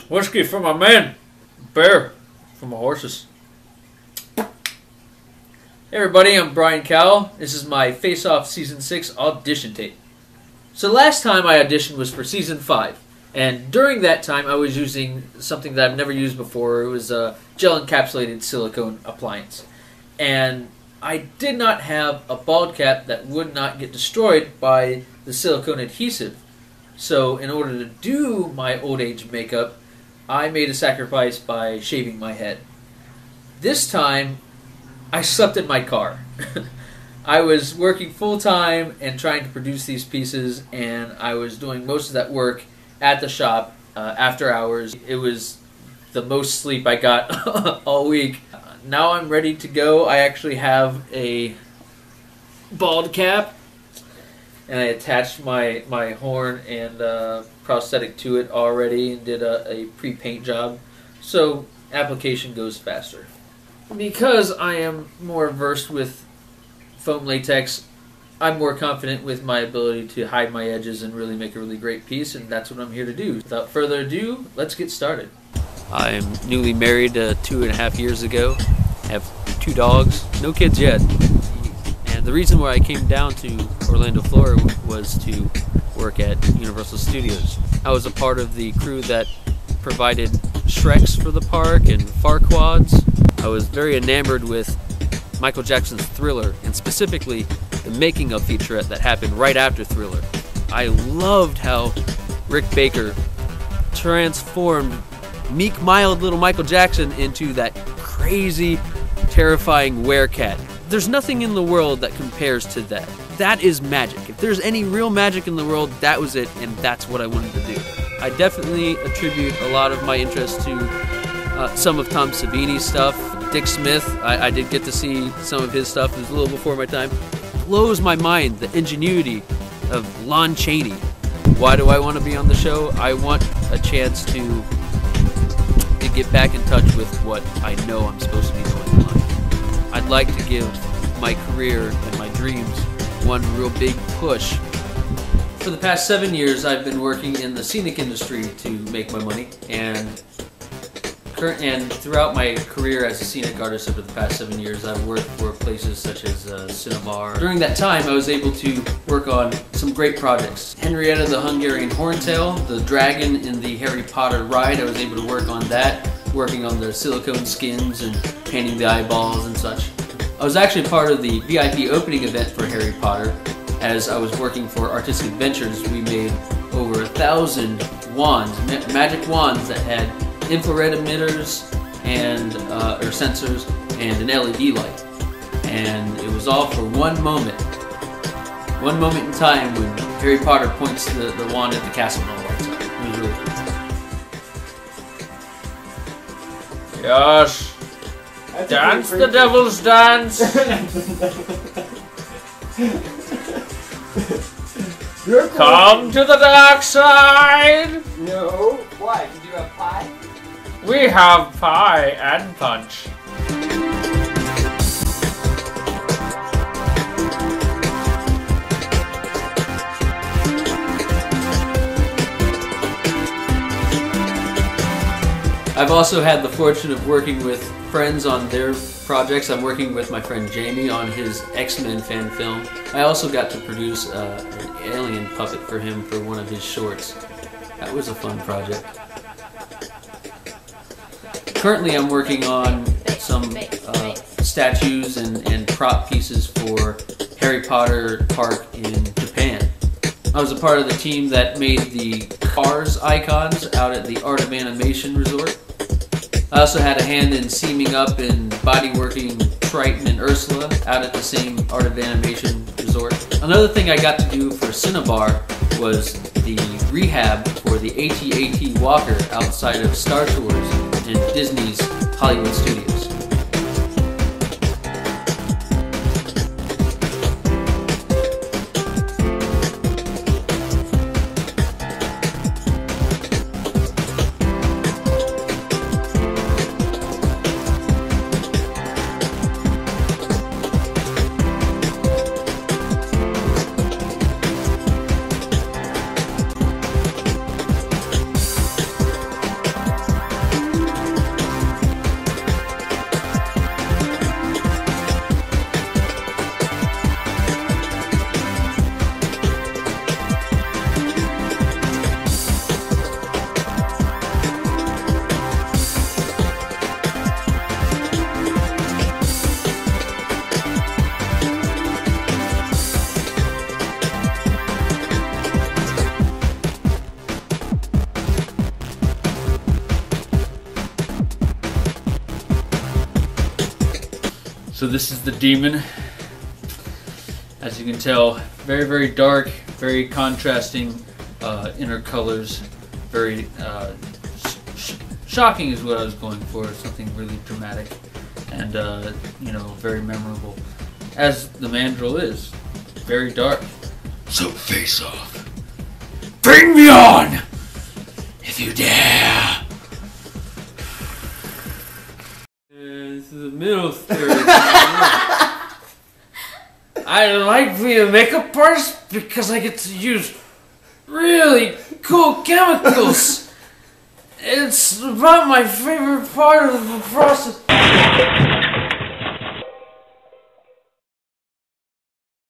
Whiskey for my men. Beer for my horses. Hey everybody, I'm Brian Cowell. This is my Face Off Season 6 audition tape. So last time I auditioned was for Season 5. And during that time I was using something that I've never used before. It was a gel encapsulated silicone appliance. And I did not have a bald cap that would not get destroyed by the silicone adhesive. So in order to do my old age makeup, I made a sacrifice by shaving my head. This time, I slept in my car. I was working full-time and trying to produce these pieces, and I was doing most of that work at the shop after hours. It was the most sleep I got all week. Now I'm ready to go. I actually have a bald cap, and I attached my horn and prosthetic to it already and did a pre-paint job, so application goes faster. Because I am more versed with foam latex, I'm more confident with my ability to hide my edges and really make a really great piece, and that's what I'm here to do. Without further ado, let's get started. I'm newly married 2.5 years ago. I have 2 dogs, no kids yet. And the reason why I came down to Orlando, Florida was to work at Universal Studios. I was a part of the crew that provided Shreks for the park and Farquads. I was very enamored with Michael Jackson's Thriller, and specifically the making of featurette that happened right after Thriller. I loved how Rick Baker transformed meek, mild little Michael Jackson into that crazy, terrifying werecat. There's nothing in the world that compares to that. That is magic. If there's any real magic in the world, that was it, and that's what I wanted to do. I definitely attribute a lot of my interest to some of Tom Savini's stuff. Dick Smith, I did get to see some of his stuff. It was a little before my time. It blows my mind, the ingenuity of Lon Chaney. Why do I want to be on the show? I want a chance to get back in touch with what I know I'm supposed to be doing in life. I'd like to give my career and my dreams one real big push. For the past 7 years, I've been working in the scenic industry to make my money, and throughout my career as a scenic artist over the past 7 years, I've worked for places such as Cinnabar. During that time, I was able to work on some great projects. Henrietta the Hungarian Horntail, the dragon in the Harry Potter ride, I was able to work on that, working on the silicone skins and painting the eyeballs and such. I was actually part of the VIP opening event for Harry Potter. As I was working for Artistic Adventures, we made over 1,000 wands, magic wands that had infrared emitters and or sensors and an LED light, and it was all for one moment in time when Harry Potter points the wand at the castle and all lights up. It was really cool. Yes, dance the devil's dance. Come to the dark side. No. Why? Did you have pie? We have pie and punch. I've also had the fortune of working with friends on their projects. I'm working with my friend Jamie on his X-Men fan film. I also got to produce an alien puppet for him for one of his shorts. That was a fun project. Currently I'm working on some statues and prop pieces for Harry Potter Park in Japan. I was a part of the team that made the Cars icons out at the Art of Animation Resort. I also had a hand in seaming up and bodyworking Triton and Ursula out at the same Art of Animation Resort. Another thing I got to do for Cinnabar was the rehab for the AT-AT Walker outside of Star Tours in Disney's Hollywood Studios. So this is the demon. As you can tell, very, very dark, very contrasting inner colors. Very shocking is what I was going for. Something really dramatic and, you know, very memorable. As the mandrill is. Very dark. So face off. Bring me on! If you dare! This is the middle third. I like being a makeup artist because I get to use really cool chemicals. It's about my favorite part of the process.